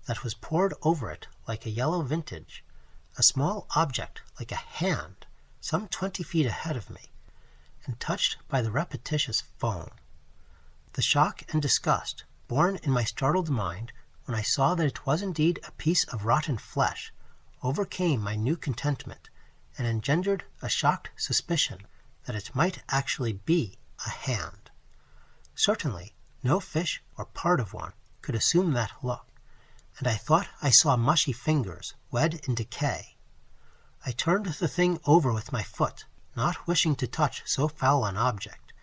that was poured over it like a yellow vintage, a small object like a hand some 20 feet ahead of me, and touched by the repetitious foam. The shock and disgust born in my startled mind when I saw that it was indeed a piece of rotten flesh overcame my new contentment, and engendered a shocked suspicion that it might actually be a hand. Certainly no fish or part of one could assume that look, and I thought I saw mushy fingers wed in decay. I turned the thing over with my foot, not wishing to touch so foul an object,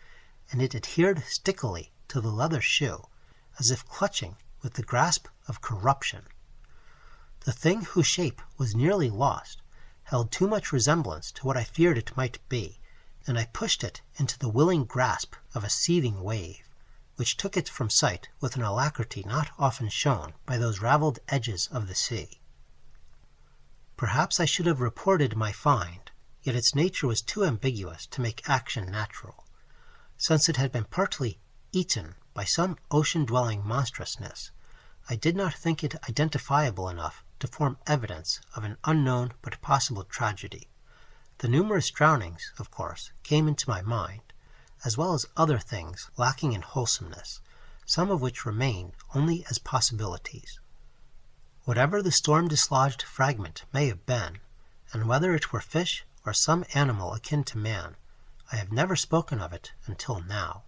and it adhered stickily to the leather shoe, as if clutching with the grasp of corruption. The thing whose shape was nearly lost held too much resemblance to what I feared it might be, and I pushed it into the willing grasp of a seething wave, which took it from sight with an alacrity not often shown by those ravelled edges of the sea. Perhaps I should have reported my find, yet its nature was too ambiguous to make action natural. Since it had been partly eaten by some ocean-dwelling monstrousness, I did not think it identifiable enough to form evidence of an unknown but possible tragedy. The numerous drownings, of course, came into my mind, as well as other things lacking in wholesomeness, some of which remained only as possibilities. Whatever the storm-dislodged fragment may have been, and whether it were fish or some animal akin to man, I have never spoken of it until now.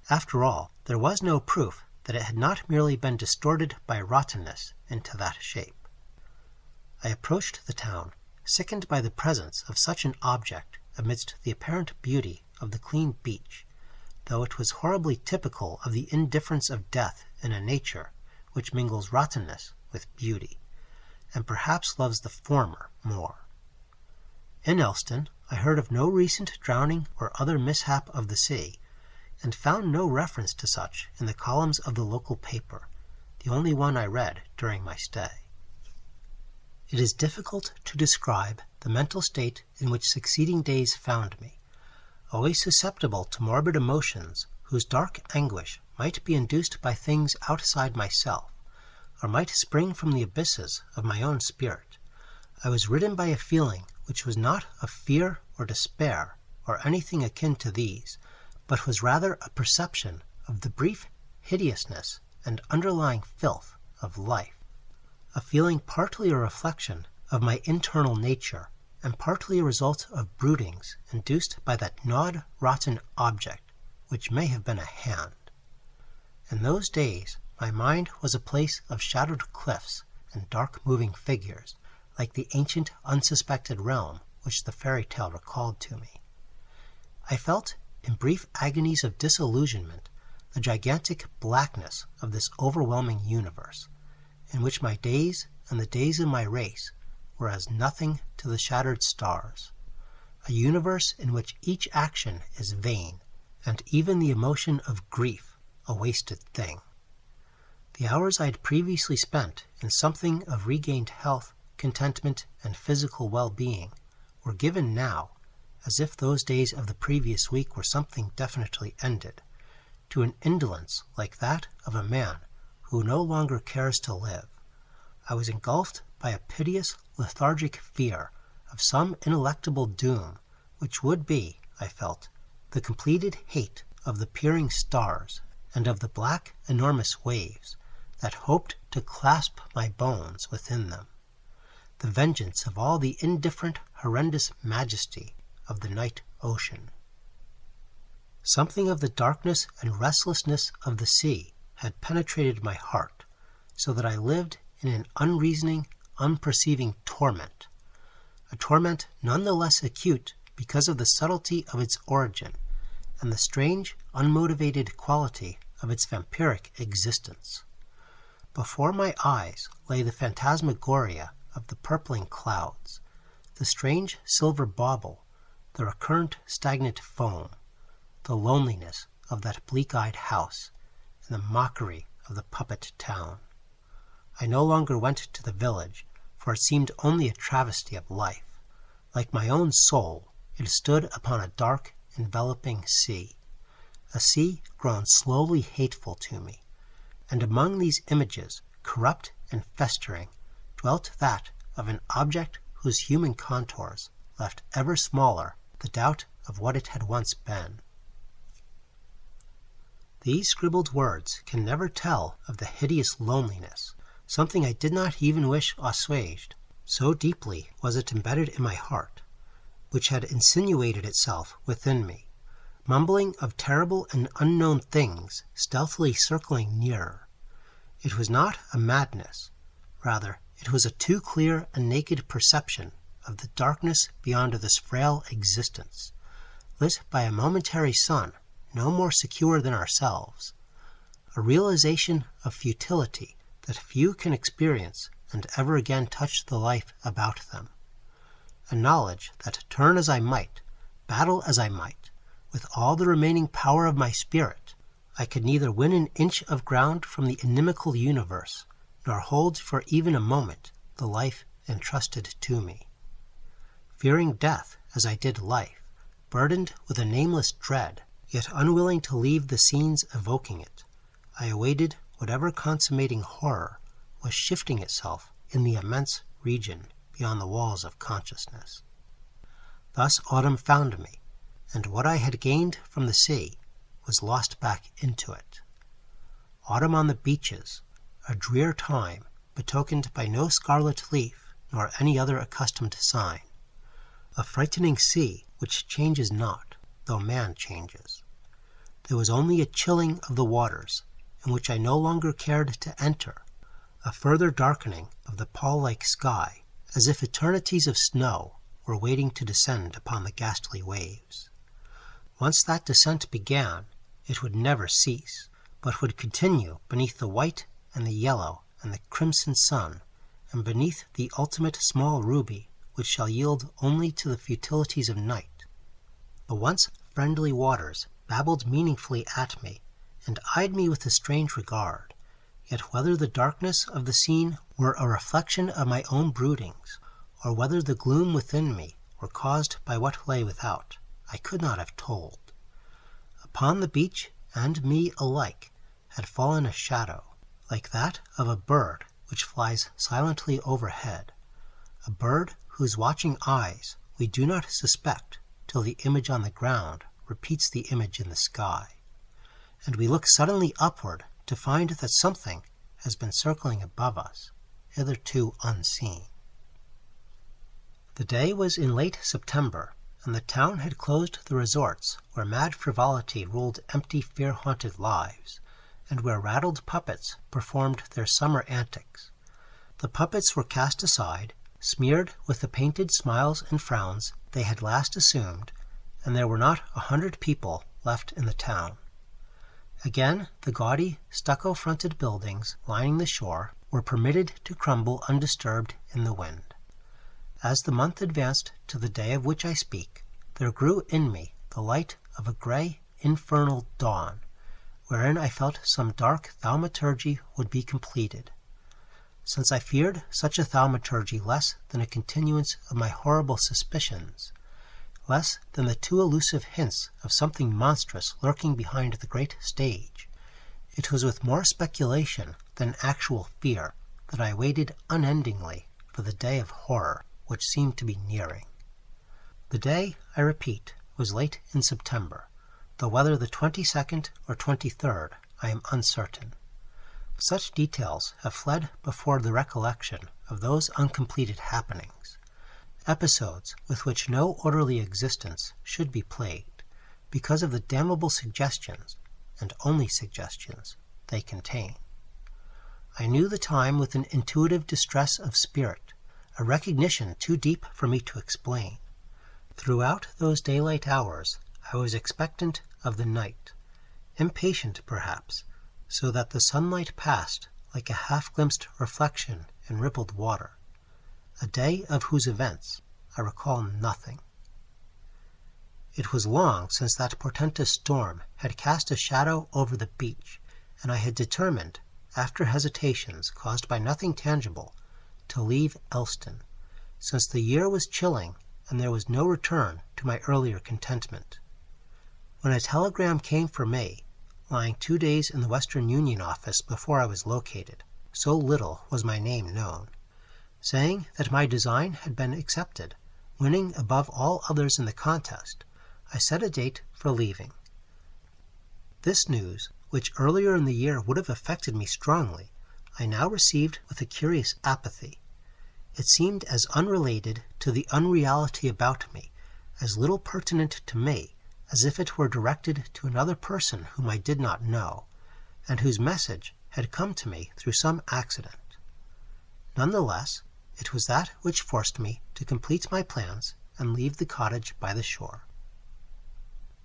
After all, there was no proof that it had not merely been distorted by rottenness into that shape. I approached the town, sickened by the presence of such an object amidst the apparent beauty of the clean beach, though it was horribly typical of the indifference of death in a nature which mingles rottenness with beauty, and perhaps loves the former more. In Ellston I heard of no recent drowning or other mishap of the sea, and found no reference to such in the columns of the local paper, the only one I read during my stay. It is difficult to describe the mental state in which succeeding days found me, always susceptible to morbid emotions whose dark anguish might be induced by things outside myself, or might spring from the abysses of my own spirit, I was ridden by a feeling which was not of fear or despair or anything akin to these, but was rather a perception of the brief hideousness and underlying filth of life, a feeling partly a reflection of my internal nature and partly a result of broodings induced by that gnawed, rotten object which may have been a hand. In those days my mind was a place of shadowed cliffs and dark moving figures, like the ancient unsuspected realm which the fairy tale recalled to me. I felt, in brief agonies of disillusionment, the gigantic blackness of this overwhelming universe, in which my days and the days of my race were as nothing to the shattered stars, a universe in which each action is vain, and even the emotion of grief a wasted thing. The hours I had previously spent in something of regained health, contentment, and physical well-being were given now, as if those days of the previous week were something definitely ended, to an indolence like that of a man who no longer cares to live. I was engulfed by a piteous, lethargic fear of some ineluctable doom, which would be, I felt, the completed hate of the peering stars and of the black, enormous waves that hoped to clasp my bones within them, the vengeance of all the indifferent, horrendous majesty of the night ocean. Something of the darkness and restlessness of the sea had penetrated my heart, so that I lived in an unreasoning, unperceiving torment, a torment none the less acute because of the subtlety of its origin and the strange, unmotivated quality of its vampiric existence. Before my eyes lay the phantasmagoria of the purpling clouds, the strange silver bauble, the recurrent stagnant foam, the loneliness of that bleak-eyed house, and the mockery of the puppet town. I no longer went to the village, for it seemed only a travesty of life. Like my own soul, it stood upon a dark, enveloping sea, a sea grown slowly hateful to me, and among these images, corrupt and festering, dwelt that of an object whose human contours left ever smaller the doubt of what it had once been. These scribbled words can never tell of the hideous loneliness, something I did not even wish assuaged, so deeply was it embedded in my heart, which had insinuated itself within me, mumbling of terrible and unknown things stealthily circling nearer. It was not a madness, rather it was a too clear and naked perception of the darkness beyond this frail existence, lit by a momentary sun no more secure than ourselves, a realization of futility that few can experience and ever again touch the life about them, a knowledge that, turn as I might, battle as I might, with all the remaining power of my spirit, I could neither win an inch of ground from the inimical universe, nor hold for even a moment the life entrusted to me. Fearing death as I did life, burdened with a nameless dread, yet unwilling to leave the scenes evoking it, I awaited whatever consummating horror was shifting itself in the immense region beyond the walls of consciousness. Thus autumn found me, and what I had gained from the sea was lost back into it. Autumn on the beaches, a drear time betokened by no scarlet leaf nor any other accustomed sign, a frightening sea which changes not, though man changes. There was only a chilling of the waters, in which I no longer cared to enter, a further darkening of the pall-like sky, as if eternities of snow were waiting to descend upon the ghastly waves. Once that descent began, it would never cease, but would continue beneath the white and the yellow and the crimson sun, and beneath the ultimate small ruby, which shall yield only to the futilities of night. The once friendly waters babbled meaningfully at me, and eyed me with a strange regard, yet whether the darkness of the scene were a reflection of my own broodings, or whether the gloom within me were caused by what lay without, I could not have told. Upon the beach and me alike had fallen a shadow, like that of a bird which flies silently overhead, a bird whose watching eyes we do not suspect till the image on the ground repeats the image in the sky, and we look suddenly upward to find that something has been circling above us, hitherto unseen. The day was in late September, and the town had closed the resorts where mad frivolity ruled empty, fear-haunted lives, and where rattled puppets performed their summer antics. The puppets were cast aside, smeared with the painted smiles and frowns they had last assumed, and there were not 100 people left in the town. Again, the gaudy, stucco-fronted buildings lining the shore were permitted to crumble undisturbed in the wind. As the month advanced to the day of which I speak, there grew in me the light of a gray, infernal dawn, wherein I felt some dark thaumaturgy would be completed. Since I feared such a thaumaturgy less than a continuance of my horrible suspicions, less than the too elusive hints of something monstrous lurking behind the great stage, it was with more speculation than actual fear that I waited unendingly for the day of horror which seemed to be nearing. The day, I repeat, was late in September, though whether the 22nd or 23rd I am uncertain. Such details have fled before the recollection of those uncompleted happenings, episodes with which no orderly existence should be plagued, because of the damnable suggestions, and only suggestions, they contain. I knew the time with an intuitive distress of spirit, a recognition too deep for me to explain. Throughout those daylight hours I was expectant of the night, impatient perhaps, so that the sunlight passed like a half-glimpsed reflection in rippled water, a day of whose events I recall nothing. It was long since that portentous storm had cast a shadow over the beach, and I had determined, after hesitations caused by nothing tangible, to leave Ellston, since the year was chilling and there was no return to my earlier contentment. When a telegram came for me, lying 2 days in the Western Union office before I was located, so little was my name known, saying that my design had been accepted, winning above all others in the contest, I set a date for leaving. This news, which earlier in the year would have affected me strongly, I now received with a curious apathy. It seemed as unrelated to the unreality about me, as little pertinent to me, as if it were directed to another person whom I did not know, and whose message had come to me through some accident. None the less, it was that which forced me to complete my plans and leave the cottage by the shore.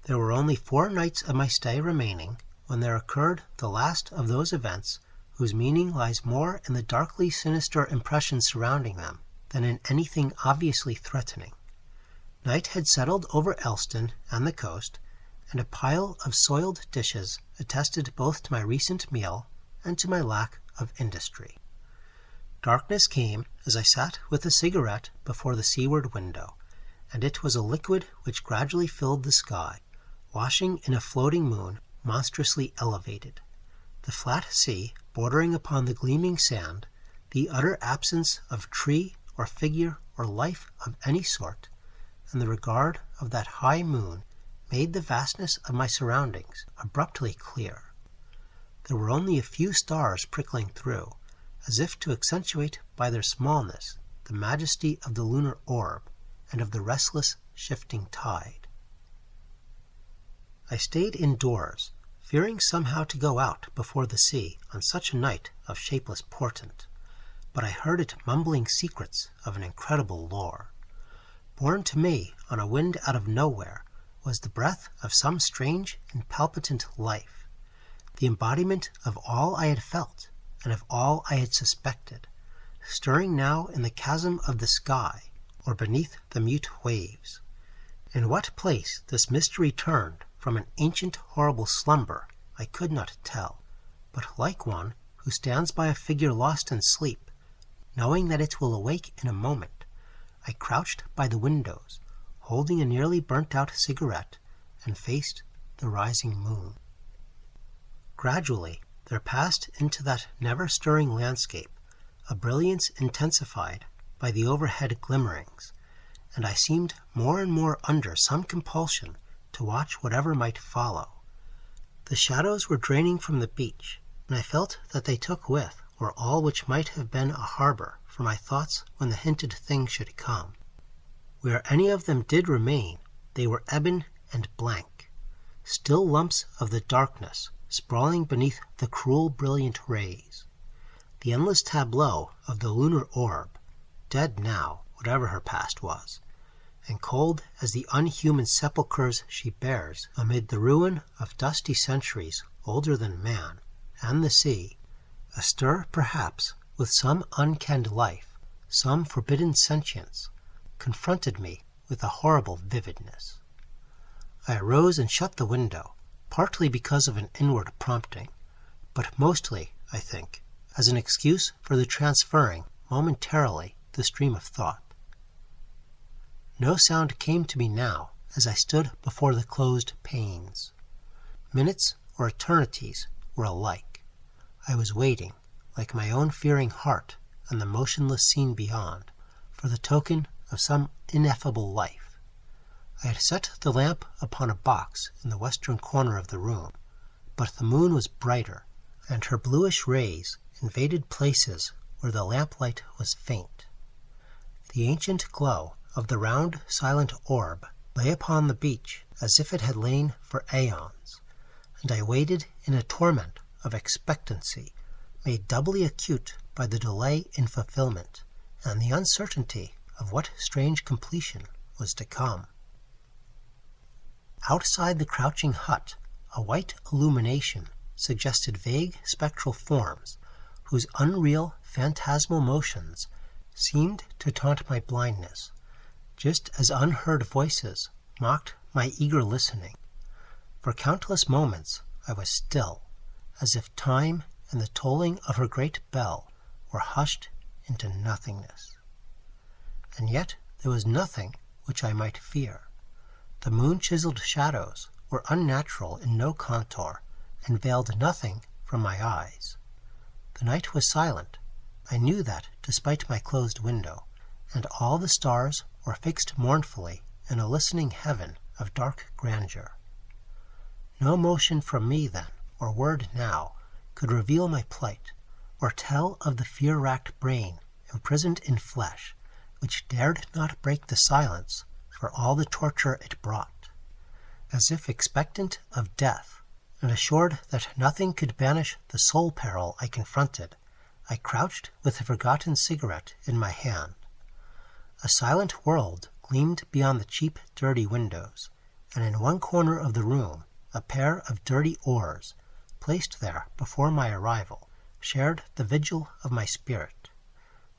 There were only 4 nights of my stay remaining when there occurred the last of those events whose meaning lies more in the darkly sinister impressions surrounding them than in anything obviously threatening. Night had settled over Ellston and the coast, and a pile of soiled dishes attested both to my recent meal and to my lack of industry. Darkness came as I sat with a cigarette before the seaward window, and it was a liquid which gradually filled the sky, washing in a floating moon monstrously elevated. The flat sea bordering upon the gleaming sand, the utter absence of tree or figure or life of any sort, and the regard of that high moon made the vastness of my surroundings abruptly clear. There were only a few stars prickling through, as if to accentuate by their smallness the majesty of the lunar orb and of the restless, shifting tide. I stayed indoors, fearing somehow to go out before the sea on such a night of shapeless portent, but I heard it mumbling secrets of an incredible lore. Borne to me on a wind out of nowhere was the breath of some strange and palpitant life, the embodiment of all I had felt and of all I had suspected, stirring now in the chasm of the sky or beneath the mute waves. In what place this mystery turned from an ancient horrible slumber I could not tell, but like one who stands by a figure lost in sleep, knowing that it will awake in a moment, I crouched by the windows, holding a nearly burnt-out cigarette, and faced the rising moon. Gradually there passed into that never-stirring landscape a brilliance intensified by the overhead glimmerings, and I seemed more and more under some compulsion to watch whatever might follow. The shadows were draining from the beach, and I felt that they took with or all which might have been a harbor for my thoughts when the hinted thing should come. Where any of them did remain, they were ebon and blank, still lumps of the darkness sprawling beneath the cruel brilliant rays. The endless tableau of the lunar orb, dead now, whatever her past was, and cold as the unhuman sepulchres she bears amid the ruin of dusty centuries older than man, and the sea, astir perhaps with some unkenned life, some forbidden sentience, confronted me with a horrible vividness. I arose and shut the window, partly because of an inward prompting, but mostly, I think, as an excuse for the transferring, momentarily, the stream of thought. No sound came to me now as I stood before the closed panes. Minutes or eternities were alike. I was waiting, like my own fearing heart and the motionless scene beyond, for the token of some ineffable life. I had set the lamp upon a box in the western corner of the room, but the moon was brighter, and her bluish rays invaded places where the lamplight was faint. The ancient glow of the round, silent orb lay upon the beach as if it had lain for aeons, and I waited in a torment of expectancy, made doubly acute by the delay in fulfillment and the uncertainty of what strange completion was to come. Outside the crouching hut, a white illumination suggested vague spectral forms whose unreal phantasmal motions seemed to taunt my blindness, just as unheard voices mocked my eager listening. For countless moments I was still, as if time and the tolling of her great bell were hushed into nothingness. And yet there was nothing which I might fear. The moon-chiseled shadows were unnatural in no contour, and veiled nothing from my eyes. The night was silent. I knew that despite my closed window, and all the stars were fixed mournfully in a listening heaven of dark grandeur. No motion from me then, or word now, could reveal my plight, or tell of the fear-racked brain imprisoned in flesh, which dared not break the silence for all the torture it brought. As if expectant of death, and assured that nothing could banish the soul peril I confronted, I crouched with a forgotten cigarette in my hand. A silent world gleamed beyond the cheap, dirty windows, and in one corner of the room a pair of dirty oars, placed there before my arrival, shared the vigil of my spirit.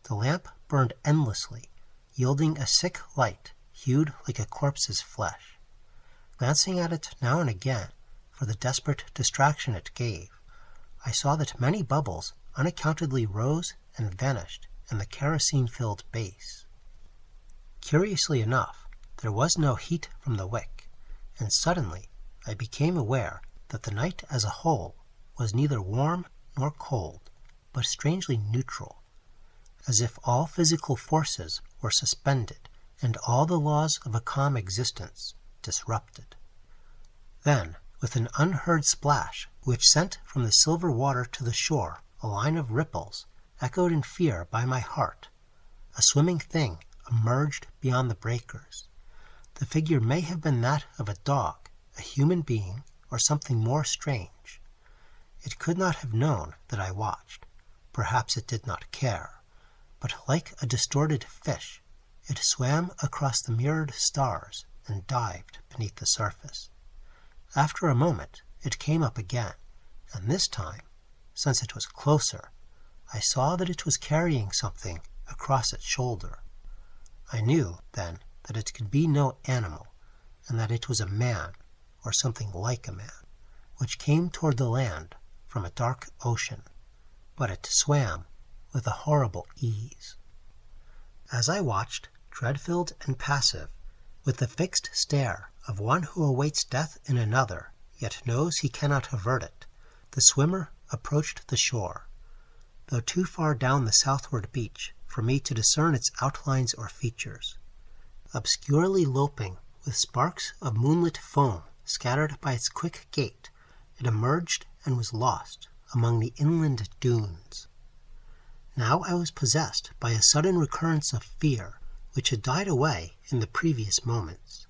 The lamp burned endlessly, yielding a sick light hued like a corpse's flesh. Glancing at it now and again, for the desperate distraction it gave, I saw that many bubbles unaccountably rose and vanished in the kerosene-filled base. Curiously enough, there was no heat from the wick, and suddenly I became aware that the night as a whole was neither warm nor cold, but strangely neutral, as if all physical forces were suspended and all the laws of a calm existence disrupted. Then, with an unheard splash which sent from the silver water to the shore a line of ripples echoed in fear by my heart, a swimming thing emerged beyond the breakers. The figure may have been that of a dog, a human being, or something more strange. It could not have known that I watched. Perhaps it did not care. But like a distorted fish, it swam across the mirrored stars and dived beneath the surface. After a moment, it came up again, and this time, since it was closer, I saw that it was carrying something across its shoulder. I knew, then, that it could be no animal, and that it was a man, or something like a man, which came toward the land from a dark ocean, but it swam with a horrible ease. As I watched, dread-filled and passive, with the fixed stare of one who awaits death in another, yet knows he cannot avert it, the swimmer approached the shore. Though too far down the southward beach for me to discern its outlines or features. Obscurely loping, with sparks of moonlit foam scattered by its quick gait, it emerged and was lost among the inland dunes. Now I was possessed by a sudden recurrence of fear, which had died away in the previous moments.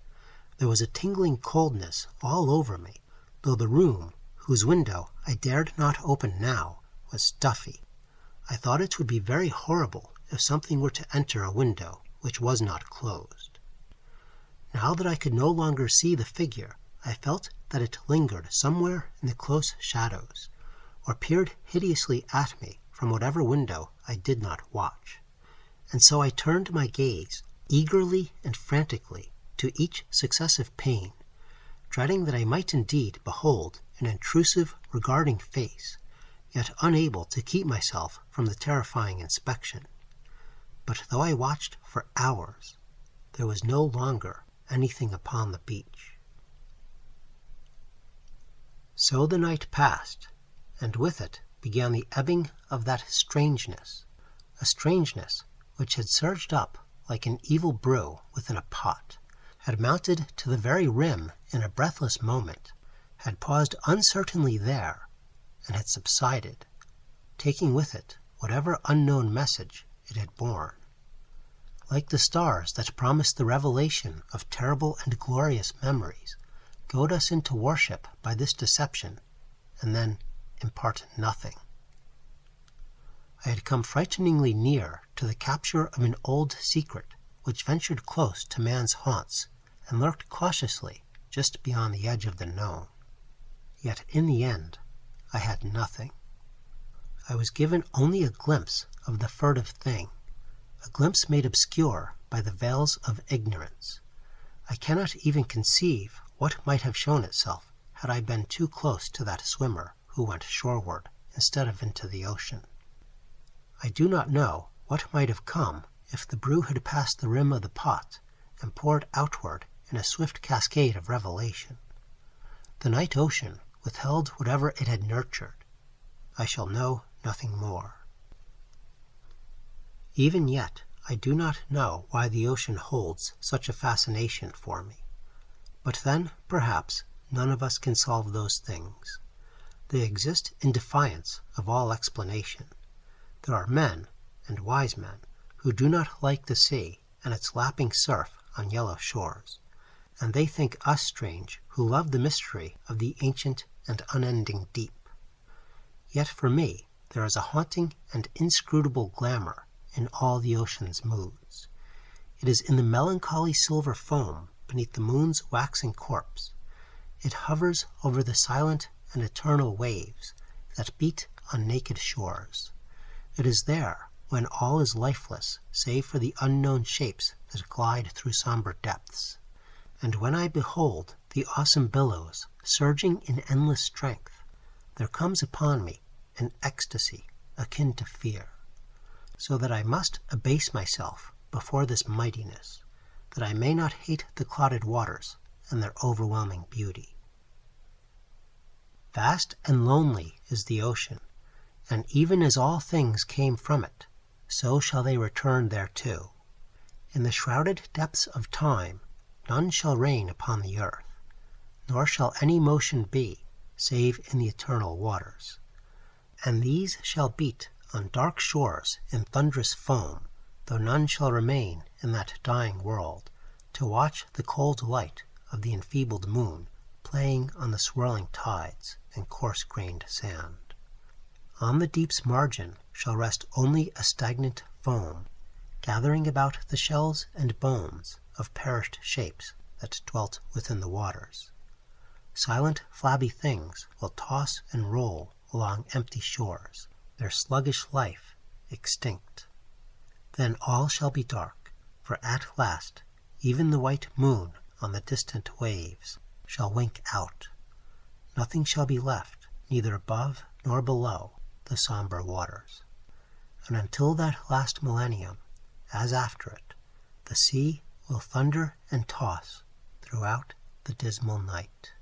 There was a tingling coldness all over me, though the room, whose window I dared not open now, was stuffy. I thought it would be very horrible if something were to enter a window which was not closed. Now that I could no longer see the figure, I felt that it lingered somewhere in the close shadows, or peered hideously at me from whatever window I did not watch. And so I turned my gaze eagerly and frantically to each successive pane, dreading that I might indeed behold an intrusive, regarding face, yet unable to keep myself from the terrifying inspection. But though I watched for hours, there was no longer anything upon the beach. So the night passed, and with it began the ebbing of that strangeness, a strangeness which had surged up like an evil brew within a pot, had mounted to the very rim in a breathless moment, had paused uncertainly there, and had subsided, taking with it whatever unknown message it had borne. Like the stars that promise the revelation of terrible and glorious memories, goad us into worship by this deception, and then impart nothing. I had come frighteningly near to the capture of an old secret which ventured close to man's haunts and lurked cautiously just beyond the edge of the known. Yet in the end, I had nothing. I was given only a glimpse of the furtive thing, a glimpse made obscure by the veils of ignorance. I cannot even conceive what might have shown itself had I been too close to that swimmer who went shoreward instead of into the ocean. I do not know what might have come if the brew had passed the rim of the pot and poured outward in a swift cascade of revelation. The night ocean withheld whatever it had nurtured. I shall know nothing more. Even yet, I do not know why the ocean holds such a fascination for me. But then, perhaps, none of us can solve those things. They exist in defiance of all explanation. There are men, and wise men, who do not like the sea and its lapping surf on yellow shores, and they think us strange who love the mystery of the ancient and unending deep. Yet for me there is a haunting and inscrutable glamour in all the ocean's moods. It is in the melancholy silver foam beneath the moon's waxing corpse. It hovers over the silent and eternal waves that beat on naked shores. It is there when all is lifeless save for the unknown shapes that glide through somber depths. And when I behold the awesome billows surging in endless strength, there comes upon me an ecstasy akin to fear, so that I must abase myself before this mightiness, that I may not hate the clouded waters and their overwhelming beauty. Vast and lonely is the ocean, and even as all things came from it, so shall they return thereto. In the shrouded depths of time none shall reign upon the earth, nor shall any motion be, save in the eternal waters. And these shall beat on dark shores in thunderous foam, though none shall remain in that dying world, to watch the cold light of the enfeebled moon playing on the swirling tides and coarse-grained sand. On the deep's margin shall rest only a stagnant foam, gathering about the shells and bones of perished shapes that dwelt within the waters. Silent, flabby things will toss and roll along empty shores, their sluggish life extinct. Then all shall be dark, for at last even the white moon on the distant waves shall wink out. Nothing shall be left, neither above nor below the somber waters. And until that last millennium, as after it, the sea will thunder and toss throughout the dismal night.